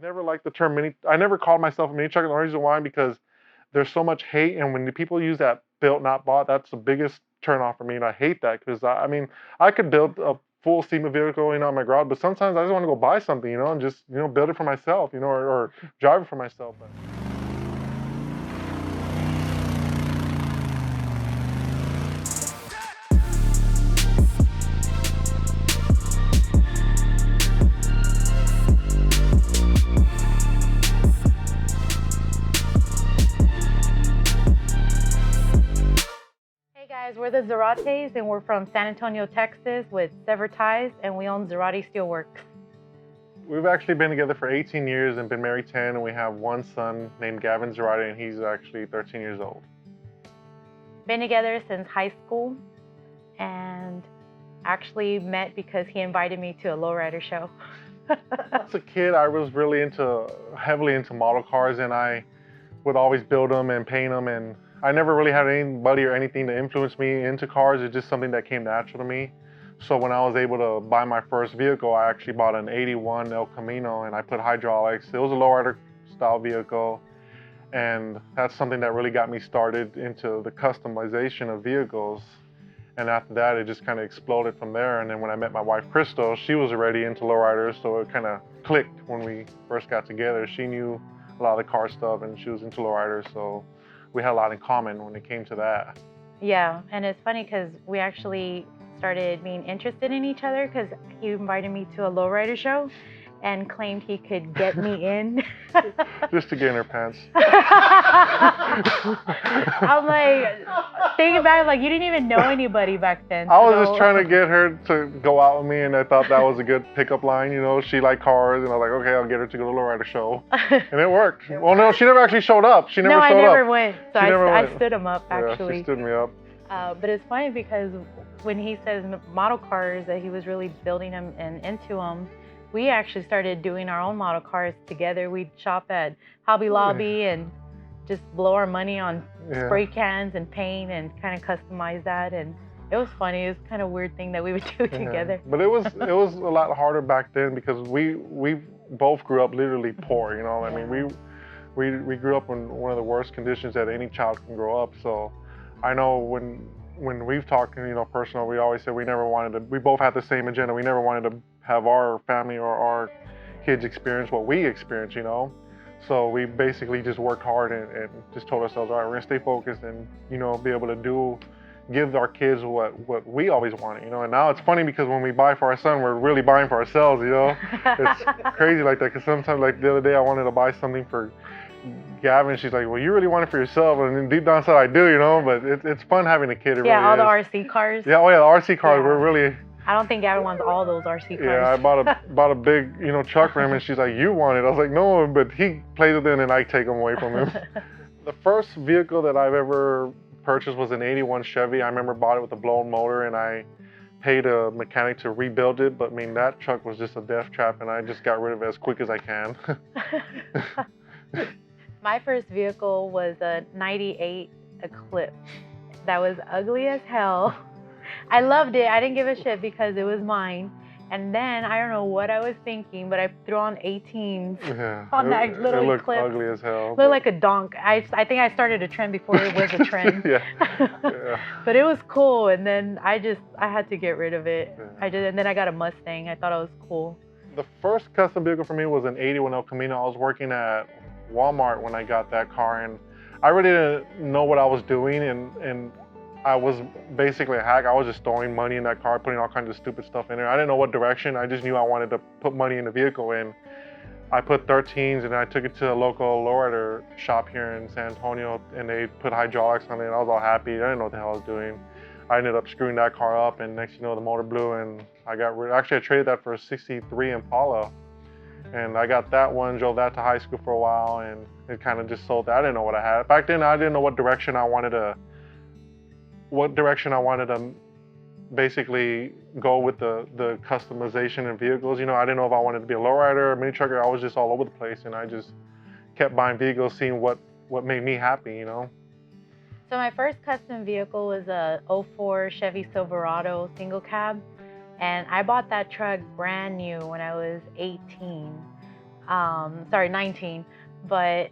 never liked the term mini. I never called myself a mini trucker. The reason why, because there's so much hate, and when the people use that built not bought, that's the biggest turn off for me. And I hate that because I mean, I could build a full Sema vehicle, in my garage, but sometimes I just want to go buy something, and just build it for myself, or drive it for myself. We're the Zarates, and we're from San Antonio, Texas, with severed ties, and we own Zarate Steel Works. We've actually been together for 18 years and been married 10, and we have one son named Gavin Zarate, and he's actually 13 years old. Been together since high school, and actually met because he invited me to a lowrider show. As a kid, I was really heavily into model cars, and I would always build them and paint them, and I never really had anybody or anything to influence me into cars. It's just something that came natural to me. So when I was able to buy my first vehicle, I actually bought an 81 El Camino, and I put hydraulics. It was a lowrider style vehicle, and that's something that really got me started into the customization of vehicles. And after that, it just kind of exploded from there. And then when I met my wife, Crystal, she was already into lowriders, so it kind of clicked when we first got together. She knew a lot of the car stuff, and she was into lowriders, so we had a lot in common when it came to that. Yeah, and it's funny because we actually started being interested in each other because he invited me to a lowrider show and claimed he could get me in. Just to get in her pants. I'm like, thinking back, like, you didn't even know anybody back then. I was just trying to get her to go out with me, and I thought that was a good pickup line. She liked cars, and I was like, okay, I'll get her to go to the lowrider show. And it worked. Well, no, she never actually showed up. She never showed up. No, I never went. So I stood him up, actually. Yeah, she stood me up. But it's funny because when he says model cars, that he was really building them and into them, we actually started doing our own model cars together. We'd shop at Hobby Lobby and just blow our money on spray cans and paint and kind of customize that. And it was funny. It was kind of a weird thing that we would do together. But it was a lot harder back then because we both grew up literally poor. I mean, we grew up in one of the worst conditions that any child can grow up. So I know when we've talked, personal, we always said we both had the same agenda. We never wanted to have our family or our kids experience what we experienced, So we basically just worked hard and just told ourselves, all right, we're gonna stay focused and, be able to give our kids what we always wanted, And now it's funny because when we buy for our son, we're really buying for ourselves, It's crazy like that, because sometimes, like the other day, I wanted to buy something for Gavin. She's like, well, you really want it for yourself, and then deep down inside I do, but it's fun having a kid. It yeah, really all is. The RC cars. Yeah, oh yeah, the RC cars were really. I don't think Gavin wants all those RC cars. Yeah, I bought a big, truck for him, and she's like, you want it? I was like, no, but he plays with it, and I take them away from him. The first vehicle that I've ever purchased was an 81 Chevy. I remember bought it with a blown motor, and I paid a mechanic to rebuild it, but I mean, that truck was just a death trap, and I just got rid of it as quick as I can. My first vehicle was a 98 Eclipse. That was ugly as hell. I loved it. I didn't give a shit because it was mine. And then, I don't know what I was thinking, but I threw on 18s on that little Eclipse. Eclipse. It looked ugly as hell. Looked like a donk. I think I started a trend before it was a trend. Yeah. But it was cool, and then I had to get rid of it. Yeah. And then I got a Mustang. I thought it was cool. The first custom vehicle for me was an 81 El Camino. I was working at Walmart when I got that car, and I really didn't know what I was doing, and I was basically a hack. I was just throwing money in that car, putting all kinds of stupid stuff in there. I didn't know what direction. I just knew I wanted to put money in the vehicle, and I put 13s, and I took it to a local lowrider shop here in San Antonio, and they put hydraulics on it, and I was all happy. I didn't know what the hell I was doing. I ended up screwing that car up, and next thing you know, the motor blew, and I traded that for a 63 Impala. And I got that one, drove that to high school for a while, and it kind of just sold that. I didn't know what I had. Back then, I didn't know what direction I wanted to basically go with the customization in vehicles. I didn't know if I wanted to be a lowrider or a mini trucker. I was just all over the place, and I just kept buying vehicles, seeing what made me happy, So my first custom vehicle was a 04 Chevy Silverado single cab. And I bought that truck brand new when I was 18. Sorry, 19. But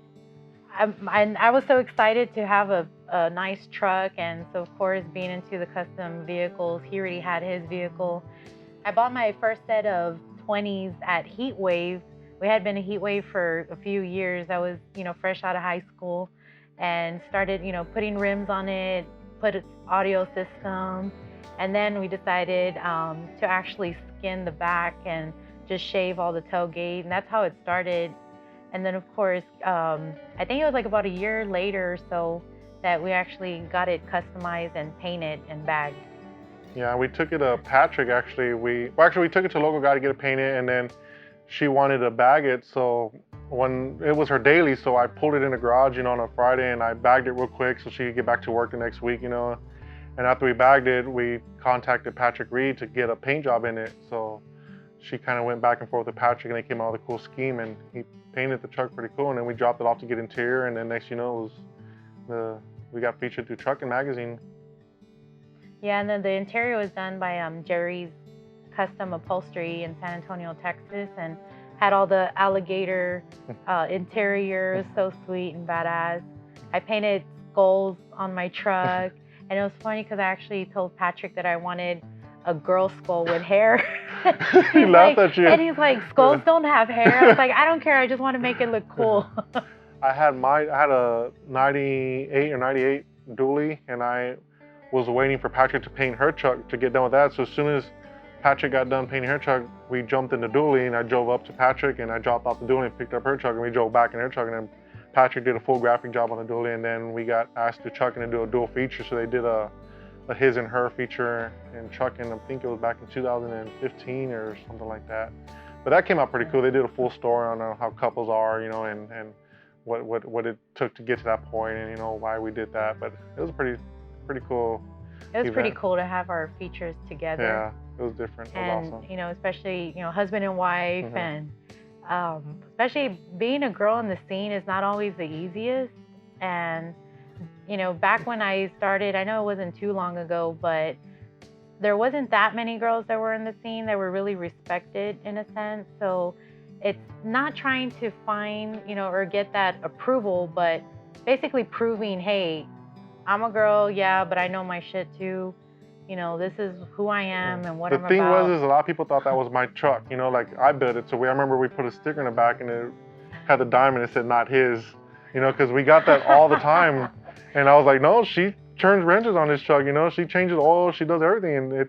I was so excited to have a nice truck, and so of course, being into the custom vehicles, he already had his vehicle. I bought my first set of 20s at Heatwave. We had been a Heatwave for a few years. I was, fresh out of high school, and started, putting rims on it, put an audio system, and then we decided to actually skin the back and just shave all the tailgate, and that's how it started. And then, of course, I think it was like about a year later or so that we actually got it customized and painted and bagged. Yeah, we took it to Patrick, actually. We took it to a local guy to get it painted, and then she wanted to bag it. So when it was her daily, so I pulled it in the garage, on a Friday, and I bagged it real quick so she could get back to work the next week, And after we bagged it, we contacted Patrick Reed to get a paint job in it. So she kind of went back and forth with Patrick, and they came out with a cool scheme, and he painted the truck pretty cool. And then we dropped it off to get interior, and then next we got featured through Truckin Magazine. Yeah, and then the interior was done by Jerry's Custom Upholstery in San Antonio, Texas, and had all the alligator interior. It was so sweet and badass. I painted skulls on my truck, and it was funny because I actually told Patrick that I wanted a girl skull with hair. He laughed at you. And he's like, skulls don't have hair. I was like, I don't care. I just want to make it look cool. I had a 98 or 98 dually, and I was waiting for Patrick to paint her truck to get done with that. So as soon as Patrick got done painting her truck, we jumped in the dually, and I drove up to Patrick, and I dropped off the dually and picked up her truck, and we drove back in her truck, and then Patrick did a full graphic job on the dually, and then we got asked to Truckin to do a dual feature. So they did a his and her feature in Truckin. I think it was back in 2015 or something like that. But that came out pretty cool. They did a full story on how couples are, and what it took to get to that point, and why we did that. But it was pretty cool. It was pretty cool to have our features together. Yeah, it was different. It was awesome. And especially husband and wife, and especially being a girl in the scene is not always the easiest. And back when I started, I know it wasn't too long ago, but there wasn't that many girls that were in the scene that were really respected in a sense. So it's not trying to find, or get that approval, but basically proving, hey, I'm a girl, yeah, but I know my shit too. This is who I am and what I'm about. The thing was, a lot of people thought that was my truck. Like I built it. So I remember we put a sticker in the back, and it had the diamond. It said not his. Because we got that all the time. And I was like, no, she turns wrenches on this truck. She changes oil. She does everything. And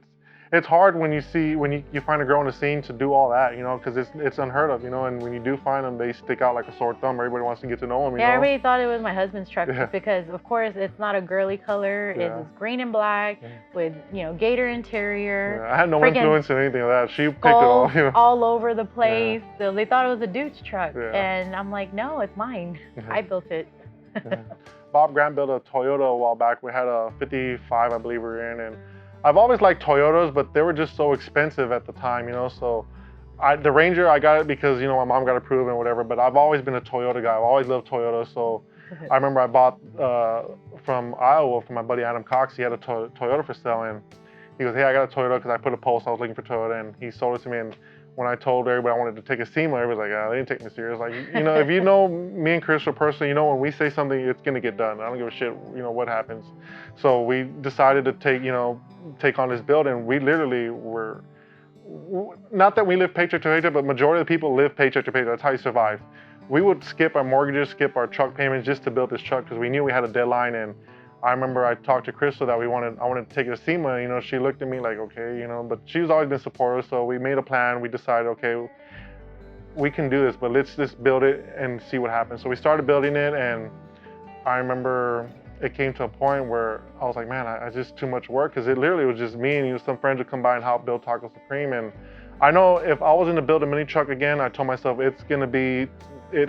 it's hard when you find a girl in the scene to do all that, because it's unheard of, and when you do find them, they stick out like a sore thumb. Everybody wants to get to know them. Yeah, everybody thought it was my husband's truck because, of course, it's not a girly color. Yeah. It's green and black with, gator interior. Yeah, I had no influence in anything of that. She picked it all. All over the place. Yeah. So they thought it was a dude's truck, Yeah. and I'm like, no, it's mine. I built it. Bob Grant built a Toyota a while back. We had a 55, I believe we were in, and I've always liked Toyotas, but they were just so expensive at the time, So the Ranger, I got it because, my mom got approved and whatever, but I've always been a Toyota guy. I've always loved Toyota. So I remember I bought from Iowa from my buddy Adam Cox. He had a Toyota for sale, and he goes, hey, I got a Toyota because I put a post, I was looking for Toyota, and he sold it to me. And when I told everybody I wanted to take a Sema, everybody was like, they didn't take me serious. Like, if you know me and Chris personally, when we say something, it's gonna get done. I don't give a shit, what happens. So we decided to take on this build, and we literally were, not that we live paycheck to paycheck, but majority of the people live paycheck to paycheck. That's how you survive. We would skip our mortgages, skip our truck payments just to build this truck because we knew we had a deadline. And I remember I talked to Crystal that I wanted to take it to Sema. She looked at me like, okay, but she's always been supportive. So we made a plan. We decided, okay, we can do this, but let's just build it and see what happens. So we started building it, and I remember it came to a point where I was like, man, I just too much work, because it literally was just me and some friends would come by and help build TacoSupreme. And I know if I was going to build a mini truck again, I told myself it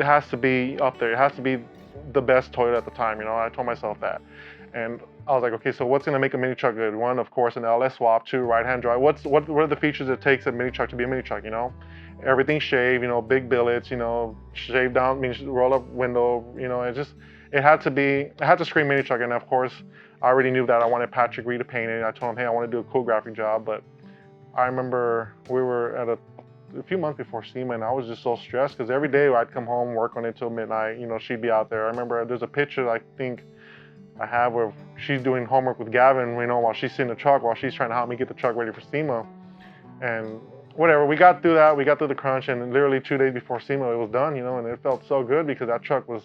has to be up there. It has to be the best Toyota at the time. I told myself that. And I was like, okay, so what's going to make a mini truck good? One, of course, an LS swap. Two, right-hand drive. What are the features it takes a mini truck to be a mini truck? Everything shaved. Big billets. Shaved down means roll up window. It had to scream mini truck. And of course, I already knew that I wanted Patrick Reed to paint it. I told him, hey, I want to do a cool graphic job. But I remember we were at a a few months before Sema, and I was just so stressed because every day I'd come home, work on it till midnight. You know, she'd be out there. I remember there's a picture I think I have where she's doing homework with Gavin, you know, while she's sitting in the truck, while she's trying to help me get the truck ready for Sema. And whatever, we got through that, we got through the crunch, and literally 2 days before Sema, it was done, you know, and it felt so good because that truck was,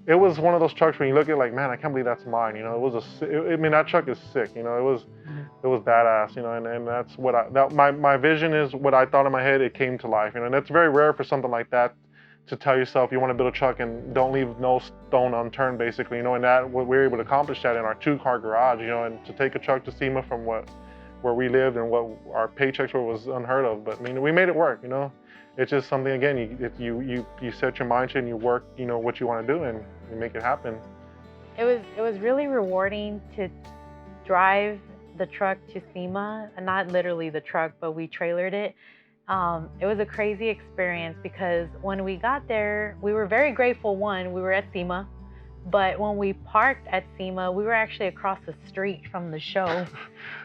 it was one of those trucks when you look at it like, man, I can't believe that's mine, you know. It was I mean, that truck is sick, you know. It was badass, you know, and that's what my vision is what I thought in my head. It came to life, you know, and that's very rare for something like that to tell yourself you want to build a truck and don't leave no stone unturned, basically, you know. And that we were able to accomplish that in our 2-car garage, you know, and to take a truck to Sema from where we lived and what our paychecks were was unheard of. But I mean, we made it work, you know. It's just something, again, you set your mind to it and you work, you know, what you want to do, and you make it happen. It was really rewarding to drive the truck to Sema, and not literally the truck, but we trailered it. It was a crazy experience because when we got there, we were very grateful. One, we were at Sema, but when we parked at Sema, we were actually across the street from the show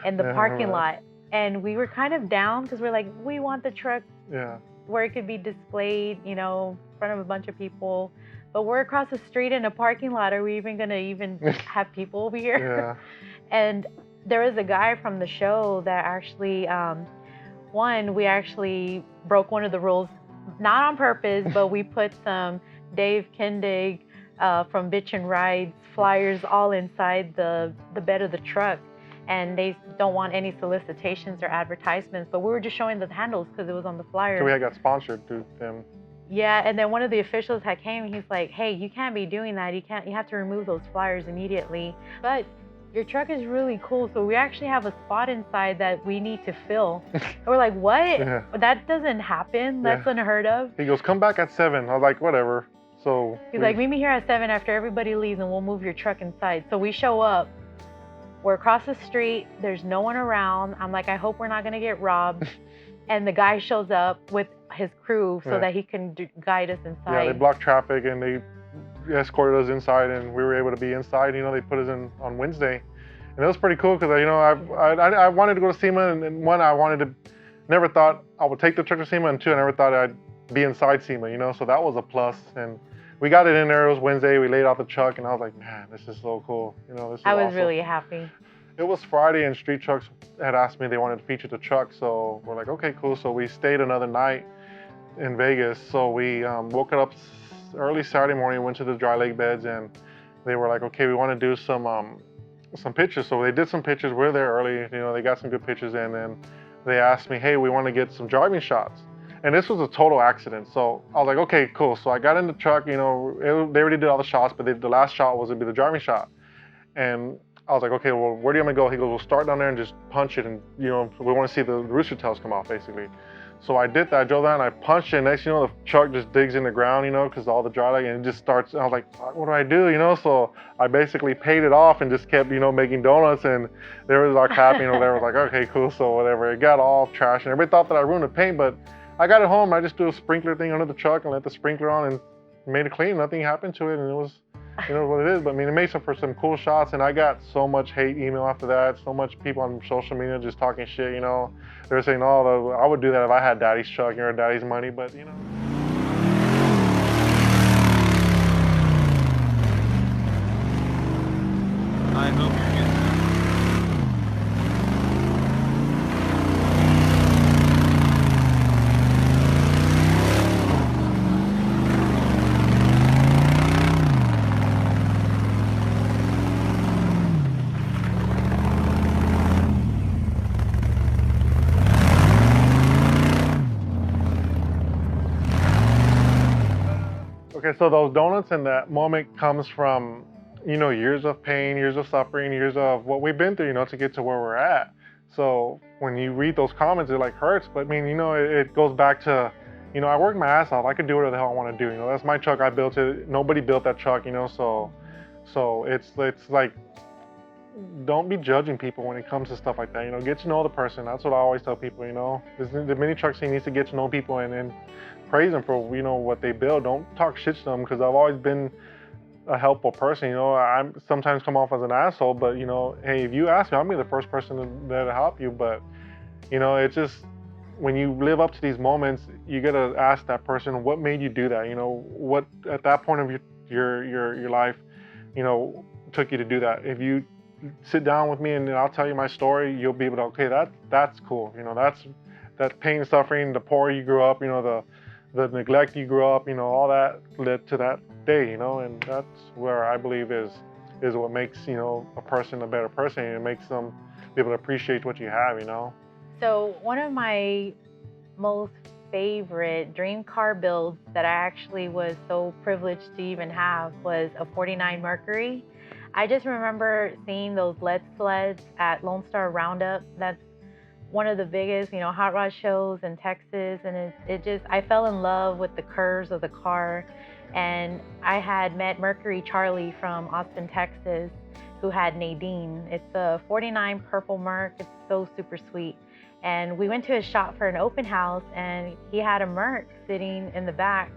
in the parking lot, and we were kind of down because we're like, we want the truck where it could be displayed, you know, in front of a bunch of people. But we're across the street in a parking lot. Are we even gonna have people over here? And there was a guy from the show that actually, we actually broke one of the rules, not on purpose, but we put some Dave Kendig from Bitch and Rides flyers all inside the bed of the truck. And they don't want any solicitations or advertisements, but we were just showing the handles because it was on the flyer. So we had got sponsored through them. Yeah, and then one of the officials had came and he's like, hey, you can't be doing that. You have to remove those flyers immediately. But your truck is really cool, so we actually have a spot inside that we need to fill. And we're like, what? That doesn't happen. That's unheard of. He goes, come back at 7. I was like, whatever. So he's like, meet me here at 7 after everybody leaves and we'll move your truck inside. So we show up. We're across the street. There's no one around. I'm like, I hope we're not going to get robbed. And the guy shows up with his crew so that he can guide us inside. Yeah, they blocked traffic and they escorted us inside, and we were able to be inside. You know, they put us in on Wednesday. And it was pretty cool because, you know, I wanted to go to Sema, and one, never thought I would take the truck to Sema, and two, I never thought I'd be inside Sema, you know, so that was a plus. And we got it in there. It was Wednesday. We laid out the truck, and I was like, man, this is so cool. You know, this is awesome. Really happy. It was Friday, and Street Trucks had asked me they wanted to feature the truck, so we're like, okay, cool. So we stayed another night in Vegas. So we woke up early Saturday morning, went to the dry lake beds, and they were like, okay, we want to do some pictures. So they did some pictures. We're there early. You know, they got some good pictures in, and they asked me, hey, we want to get some driving shots. And this was a total accident. So I was like, okay, cool. So I got in the truck, you know, they already did all the shots, but the last shot was to be the driving shot. And I was like, okay, well, where do you want me to go? He goes, we'll start down there and just punch it. And, you know, we want to see the rooster tails come off, basically. So I did that. I drove down and I punched it. And next, you know, the truck just digs in the ground, you know, because all the dry lake, and it just starts. I was like, what do I do, you know? So I basically paid it off and just kept, you know, making donuts. And they were like happy, you know, they were like, okay, cool. So whatever. It got all trash. And everybody thought that I ruined the paint, but I got it home. I just do a sprinkler thing under the truck and let the sprinkler on and made it clean. Nothing happened to it, and it was, you know, what it is. But I mean, it made for some cool shots, and I got so much hate email after that. So much people on social media just talking shit, you know. They were saying, oh, I would do that if I had daddy's truck or daddy's money, but you know. I hope you're good. Okay, so those donuts and that moment comes from, you know, years of pain, years of suffering, years of what we've been through, you know, to get to where we're at. So when you read those comments, it like hurts, but I mean, you know, it goes back to, you know, I worked my ass off. I could do whatever the hell I want to do. You know, that's my truck. I built it. Nobody built that truck, you know, so it's like, don't be judging people when it comes to stuff like that. You know, get to know the person. That's what I always tell people, you know. The mini truck scene needs to get to know people and praise them for, you know, what they build. Don't talk shit to them, because I've always been a helpful person. You know, I sometimes come off as an asshole, but you know, hey, if you ask me, I'll be the first person that'll help you. But you know, it's just, when you live up to these moments, you gotta ask that person, what made you do that? You know, what at that point of your life, you know, took you to do that. If you sit down with me and I'll tell you my story, you'll be able to, okay, that's cool. You know, that's pain, suffering, the poor you grew up, you know, the neglect you grew up, you know, all that led to that day, you know, and that's where I believe is what makes, you know, a person a better person, and it makes them be able to appreciate what you have, you know. So one of my most favorite dream car builds that I actually was so privileged to even have was a 49 Mercury. I just remember seeing those lead sleds at Lone Star Roundup. That's one of the biggest, you know, hot rod shows in Texas, and it just, I fell in love with the curves of the car. And I had met Mercury Charlie from Austin, Texas, who had Nadine. It's a 49 purple Merc. It's so super sweet. And we went to his shop for an open house, and he had a Merc sitting in the back.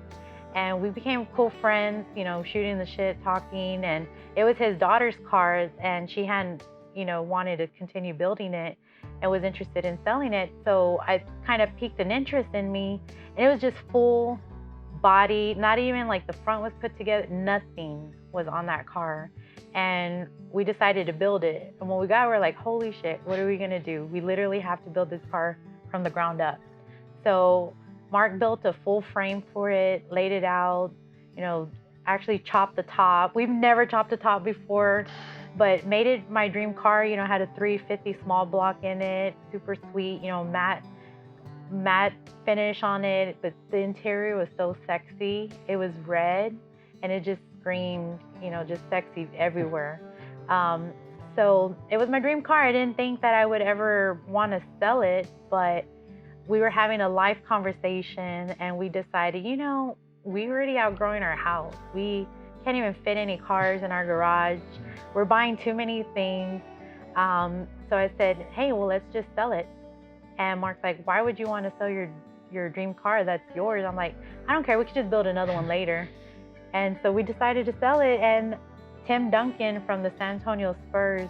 And we became cool friends, you know, shooting the shit, talking. And it was his daughter's car, and she hadn't, you know, wanted to continue building it and was interested in selling it. So I kind of piqued an interest in me. And it was just full body, not even like the front was put together, nothing was on that car. And we decided to build it. And when we got, we were like, holy shit, what are we gonna do? We literally have to build this car from the ground up. So Mark built a full frame for it, laid it out, you know, actually chopped the top. We've never chopped a top before, but made it my dream car. You know, had a 350 small block in it, super sweet, you know, matte finish on it, but the interior was so sexy. It was red, and it just screamed, you know, just sexy everywhere. So it was my dream car. I didn't think that I would ever want to sell it, but we were having a life conversation, and we decided, you know, we already outgrowing our house. We can't even fit any cars in our garage. We're buying too many things. So I said, hey, well, let's just sell it. And Mark's like, why would you want to sell your dream car? That's yours. I'm like, I don't care. We could just build another one later. And so we decided to sell it. And Tim Duncan from the San Antonio Spurs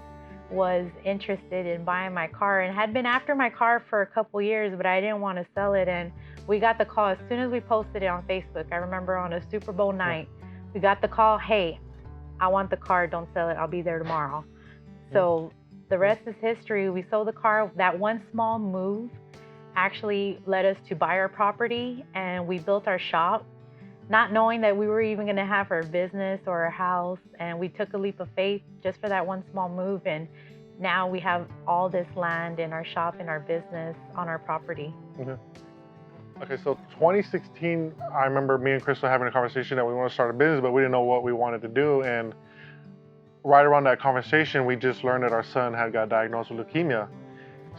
was interested in buying my car and had been after my car for a couple years, but I didn't want to sell it. And we got the call as soon as we posted it on Facebook. I remember on a Super Bowl night, we got the call, hey, I want the car, don't sell it. I'll be there tomorrow. So the rest is history. We sold the car. That one small move actually led us to buy our property, and we built our shop, not knowing that we were even going to have our business or a house. And we took a leap of faith just for that one small move. And now we have all this land in our shop and our business on our property. Okay, so 2016, I remember me and Crystal having a conversation that we want to start a business, but we didn't know what we wanted to do. And right around that conversation, we just learned that our son had got diagnosed with leukemia.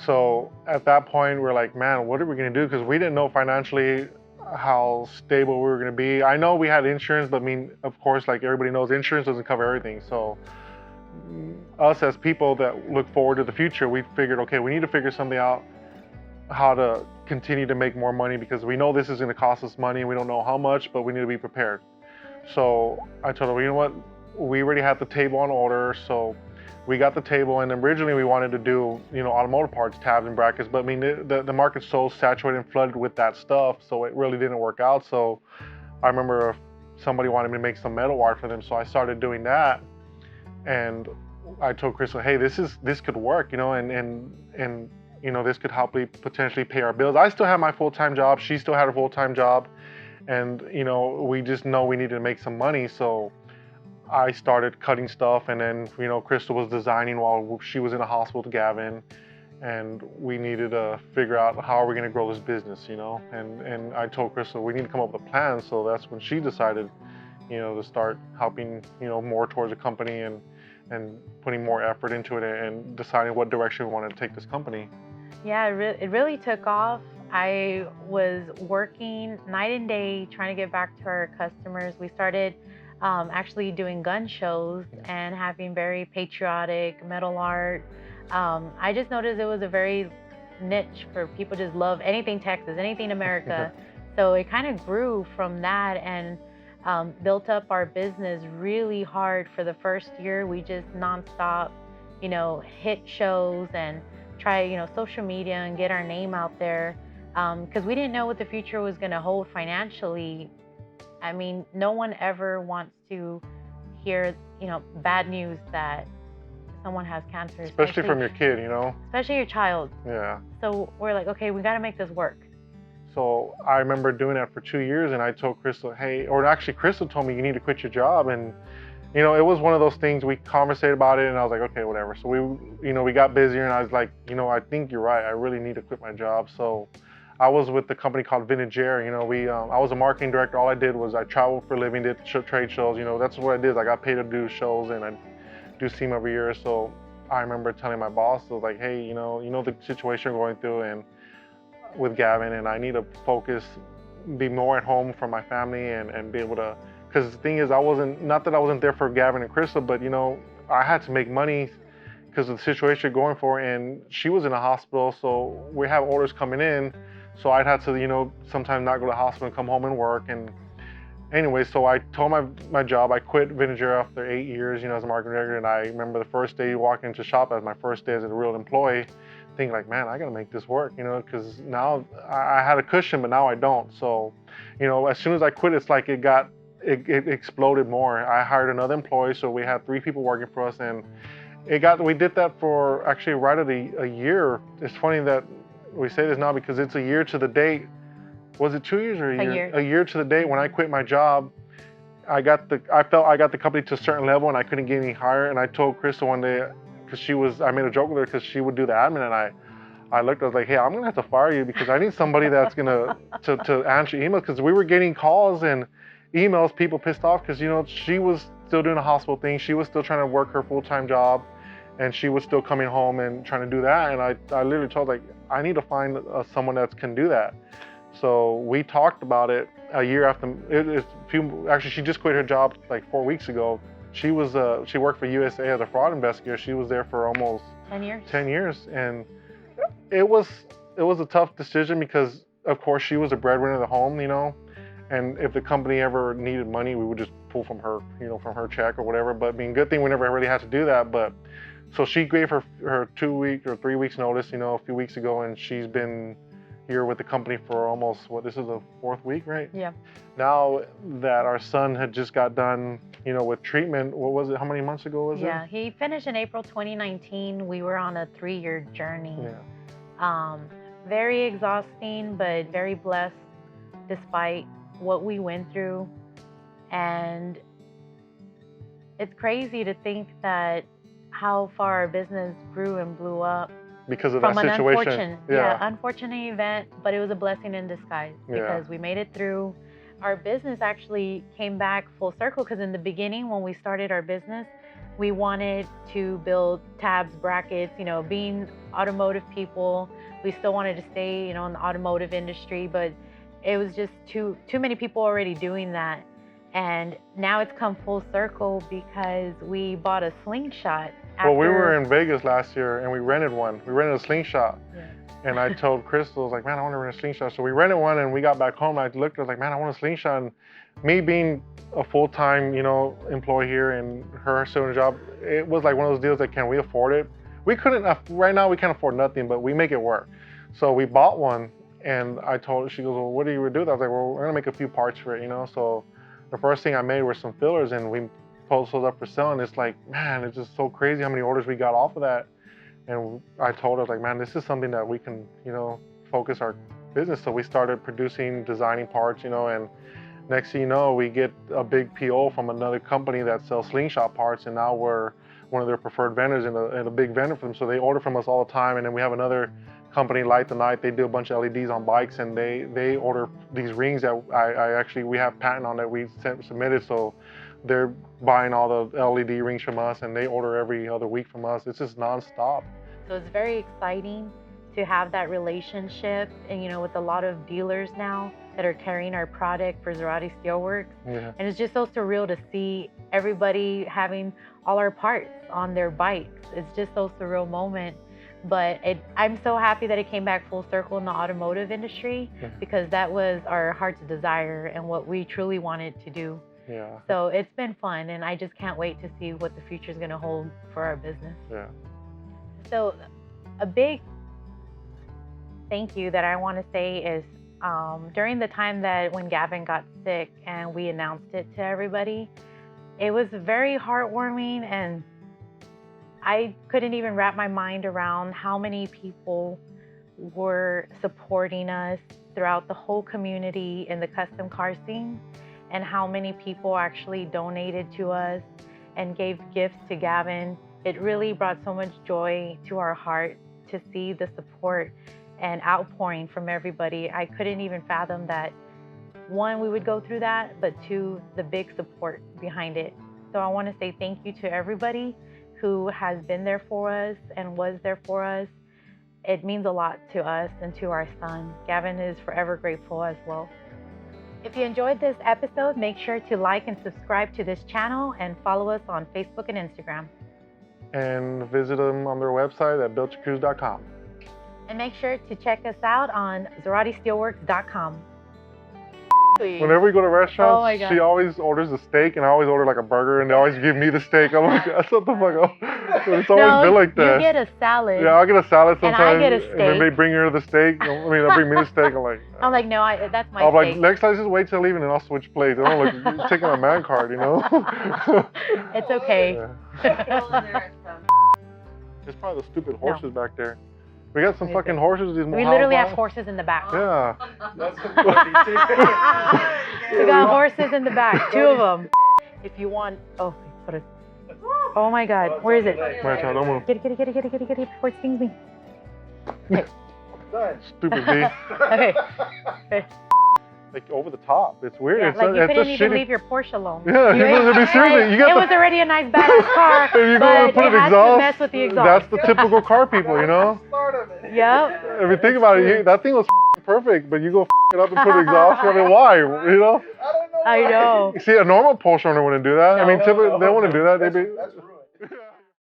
So at that point, we're like, man, what are we going to do? Because we didn't know financially how stable we were going to be. I know we had insurance, but I mean, of course, like everybody knows, insurance doesn't cover everything. So us as people that look forward to the future, we figured, okay, we need to figure something out, how to continue to make more money, because we know this is going to cost us money. We don't know how much, but we need to be prepared. So I told her, well, you know what? We already had the table on order, so we got the table. And originally we wanted to do, you know, automotive parts, tabs and brackets, but I mean, the market's so saturated and flooded with that stuff, so it really didn't work out. So I remember somebody wanted me to make some metal wire for them, so I started doing that. And I told Crystal, hey, this could work, you know, and you know, this could help me potentially pay our bills. I still have my full-time job. She still had a full-time job. And, you know, we just know we needed to make some money. So I started cutting stuff. And then, you know, Crystal was designing while she was in the hospital with Gavin. And we needed to figure out how are we going to grow this business, you know. And I told Crystal, we need to come up with a plan. So that's when she decided, you know, to start helping, you know, more towards the company and putting more effort into it and deciding what direction we wanted to take this company. Yeah, it really took off. I was working night and day trying to get back to our customers. We started actually doing gun shows and having very patriotic metal art. I just noticed it was a very niche for people just love anything Texas, anything America. So it kind of grew from that and built up our business really hard. For the first year, we just nonstop, you know, hit shows and try, you know, social media and get our name out there. because we didn't know what the future was going to hold financially. I mean, no one ever wants to hear, bad news that someone has cancer. Especially from your kid, Especially your child. Yeah. So we're like, okay, we got to make this work. So I remember doing that for 2 years, and I told Crystal, hey, or actually Crystal told me you need to quit your job. And, it was one of those things, we conversated about it, and I was like, okay, whatever. So we got busier, and I was like, I think you're right. I really need to quit my job. So I was with the company called Vintage Air. I was a marketing director. All I did was I traveled for a living, did trade shows. That's what I did. I got paid to do shows, and I do Sema every year. So I remember telling my boss, I was like, hey, the situation we're going through and with Gavin, and I need to focus, be more at home for my family, and be able to, because the thing is, not that I wasn't there for Gavin and Crystal, but I had to make money because of the situation going for, and she was in a hospital, so we have orders coming in, so I'd have to, sometimes not go to the hospital and come home and work. And anyway, so I told my job, I quit Vinegar after 8 years, as a marketing director. And I remember the first day walking into shop as my first day as a real employee, thinking like, man, I gotta make this work, because now I had a cushion, but now I don't. So, as soon as I quit, it's like it exploded more. I hired another employee, so we had 3 people working for us, and we did that for actually right at a year. It's funny that we say this now because it's a year to the date. Was it 2 years or a year? A year to the date when I quit my job. I felt I got the company to a certain level and I couldn't get any higher. And I told Crystal one day, because I made a joke with her because she would do the admin, and I looked, I was like, hey, I'm gonna have to fire you because I need somebody that's gonna to answer emails, because we were getting calls and emails, people pissed off because she was still doing a hospital thing. She was still trying to work her full-time job, and she was still coming home and trying to do that. And I literally told her, like, I need to find someone that can do that. So we talked about it a year after. Actually, she just quit her job like 4 weeks ago. She worked for USA as a fraud investigator. She was there for almost 10 years. 10 years, and it was a tough decision because, of course, she was a breadwinner of the home, and if the company ever needed money, we would just pull from her, from her check or whatever. But good thing we never really had to do that. But so she gave her 2 week or 3 weeks notice, a few weeks ago, and she's been here with the company for almost, this is the 4th week, right? Yeah. Now that our son had just got done, with treatment, what was it? How many months ago was it? Yeah, he finished in April 2019. We were on a 3-year journey. Yeah. Very exhausting, but very blessed despite what we went through. And it's crazy to think that how far our business grew and blew up because of from that situation. Unfortunate event, but it was a blessing in disguise because we made it through. Our business actually came back full circle because in the beginning, when we started our business, we wanted to build tabs, brackets, being automotive people. We still wanted to stay, in the automotive industry, but it was just too many people already doing that. And now it's come full circle because we bought a Slingshot. Well, we were in Vegas last year and we rented one. We rented a Slingshot. Yeah. And I told Crystal, I was like, man, I want to rent a Slingshot. So we rented one and we got back home. And I looked, I was like, man, I want a Slingshot. And me being a full-time, employee here and her still in a job, it was like one of those deals that, can we afford it? We couldn't, right now we can't afford nothing, but we make it work. So we bought one and I told her, she goes, well, what do you do with that? I was like, well, we're gonna make a few parts for it, So the first thing I made were some fillers and we posted those up for sale. And it's like, man, it's just so crazy how many orders we got off of that. And I told her, like, man, this is something that we can, focus our business. So we started producing, designing parts, and next thing you know, we get a big PO from another company that sells Slingshot parts, and now we're one of their preferred vendors and a big vendor for them. So they order from us all the time. And then we have another company, Light the Night. They do a bunch of LEDs on bikes, and they order these rings that we have patent on that we submitted. So they're buying all the LED rings from us, and they order every other week from us. It's just nonstop. So it's very exciting to have that relationship, and with a lot of dealers now that are carrying our product for Zarate Steel Works. Yeah. And it's just so surreal to see everybody having all our parts on their bikes. It's just so surreal moment. But I'm so happy that it came back full circle in the automotive industry, because that was our heart's desire and what we truly wanted to do. Yeah. So it's been fun, and I just can't wait to see what the future is going to hold for our business. Yeah. So a big thank you that I want to say is during the time that when Gavin got sick and we announced it to everybody, it was very heartwarming, and I couldn't even wrap my mind around how many people were supporting us throughout the whole community in the custom car scene, and how many people actually donated to us and gave gifts to Gavin. It really brought so much joy to our heart to see the support and outpouring from everybody. I couldn't even fathom that, one, we would go through that, but two, the big support behind it. So I want to say thank you to everybody who has been there for us and was there for us. It means a lot to us and to our son. Gavin is forever grateful as well. If you enjoyed this episode, make sure to like and subscribe to this channel and follow us on Facebook and Instagram. And visit them on their website at BuiltToCruise.com. And make sure to check us out on Zaratesteelworks.com. Whenever we go to restaurants, Oh my God. she always orders a steak, and I always order like a burger, and they always give me the steak. I'm like, shut the fuck up. It's always been like that. You get a salad. Yeah, I'll get a salad And sometimes. I get a steak. And then they bring her the steak. I mean, they'll bring me the steak. I'm like, no, that's my I'm steak. like, next time just wait till leaving and I'll switch plates. I don't look, you're taking a man card, you know? It's okay. Yeah. It's probably the stupid horses back there. We got some fucking horses. These We literally have horses in the back. Yeah. That's We got horses in the back, 2 of them. If you want, oh my God, where is it? My child, don't move. Get it before it stings me. Stupid B. Okay. Like over the top. It's weird. Yeah, it's like you it's couldn't a even shitty... leave your Porsche alone. Yeah, you know, be seriously, you got it was already a nice badass car, If you go but and put it an had exhaust, to mess with the exhaust. that's the typical car people, you know? Yep. If you think about it, that thing was perfect, but you go it up and put exhaust. I mean, why? You know? I know. See, a normal Porsche owner wouldn't do that. I mean, typically they wouldn't do that. They'd be. That's ruined.